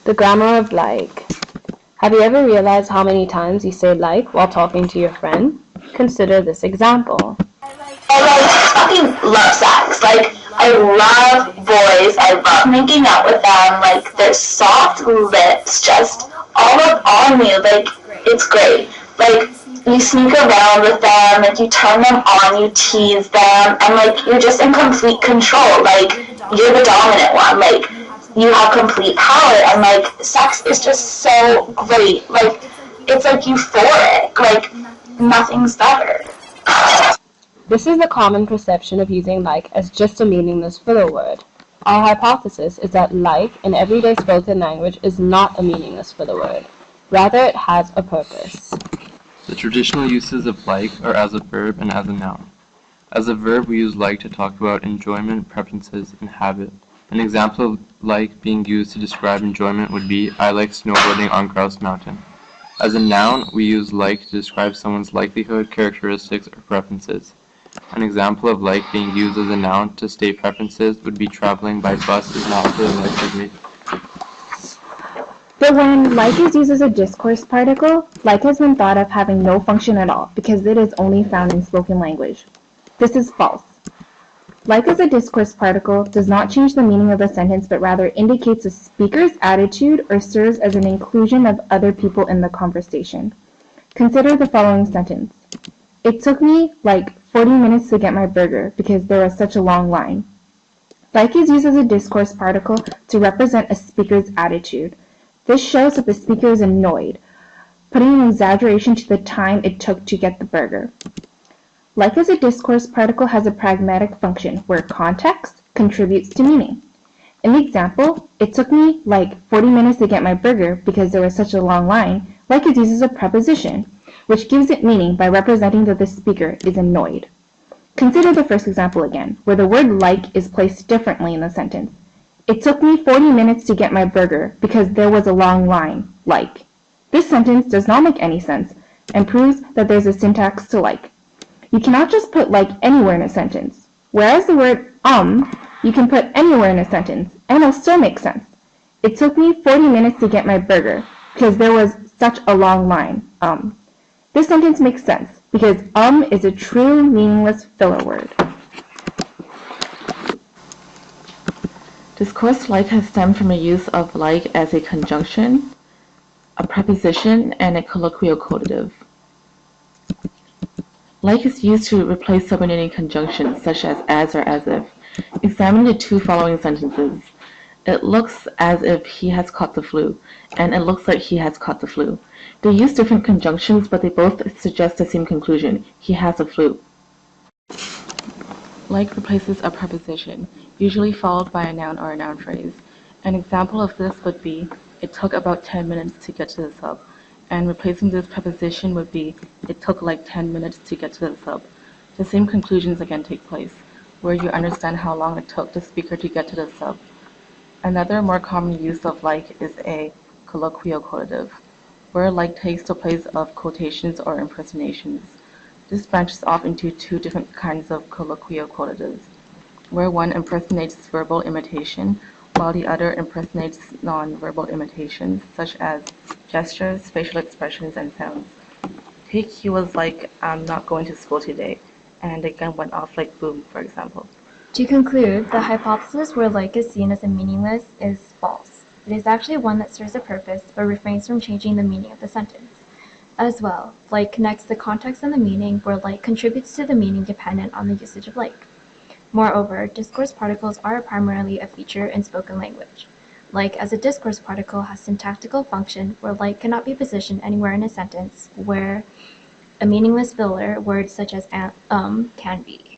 The grammar of like. Have you ever realized how many times you say like while talking to your friend? Consider this example. I fucking love sex. I love boys. I love making out with them. Their soft lips just all up on you. It's great. You sneak around with them. You turn them on. You tease them. And, you're just in complete control. You're the dominant one. You have complete power. And, sex is just so great. It's, euphoric. Nothing's better. This is the common perception of using like as just a meaningless filler word. Our hypothesis is that like in everyday spoken language is not a meaningless filler word. Rather, it has a purpose. The traditional uses of like are as a verb and as a noun. As a verb, we use like to talk about enjoyment, preferences, and habit. An example of like being used to describe enjoyment would be, I like snowboarding on Grouse Mountain. As a noun, we use like to describe someone's likelihood, characteristics, or preferences. An example of like being used as a noun to state preferences would be traveling by bus is not for the life of me. But when like is used as a discourse particle, like has been thought of having no function at all because it is only found in spoken language. This is false. Like as a discourse particle does not change the meaning of a sentence but rather indicates a speaker's attitude or serves as an inclusion of other people in the conversation. Consider the following sentence. It took me 40 minutes to get my burger because there was such a long line. Like is used as a discourse particle to represent a speaker's attitude. This shows that the speaker is annoyed, putting an exaggeration to the time it took to get the burger. Like as a discourse particle has a pragmatic function where context contributes to meaning. In the example, it took me 40 minutes to get my burger because there was such a long line, like is used as a preposition, which gives it meaning by representing that the speaker is annoyed. Consider the first example again, where the word like is placed differently in the sentence. It took me 40 minutes to get my burger because there was a long line, like. This sentence does not make any sense and proves that there's a syntax to like. You cannot just put like anywhere in a sentence, whereas the word you can put anywhere in a sentence and it'll still make sense. It took me 40 minutes to get my burger because there was such a long line. This sentence makes sense because is a true meaningless filler word. Discourse like has stemmed from a use of like as a conjunction, a preposition, and a colloquial quotative. Like is used to replace subordinating conjunctions such as or as if. Examine the two following sentences. It looks as if he has caught the flu, and it looks like he has caught the flu. They use different conjunctions, but they both suggest the same conclusion. He has a flu. Like replaces a preposition, usually followed by a noun or a noun phrase. An example of this would be, it took about 10 minutes to get to the sub. And replacing this preposition would be, it took 10 minutes to get to the sub. The same conclusions again take place, where you understand how long it took the speaker to get to the sub. Another more common use of like is a colloquial quotative, where like takes the place of quotations or impersonations. This branches off into two different kinds of colloquial quotatives, where one impersonates verbal imitation, while the other impersonates non-verbal imitations, such as gestures, facial expressions, and sounds. Take, he was like, I'm not going to school today, and the gun went off like boom, for example. To conclude, the hypothesis where like is seen as a meaningless is false. It is actually one that serves a purpose, but refrains from changing the meaning of the sentence. As well, like connects the context and the meaning, where like contributes to the meaning dependent on the usage of like. Moreover, discourse particles are primarily a feature in spoken language. Like as a discourse particle has syntactical function where like cannot be positioned anywhere in a sentence, where a meaningless filler word such as can be.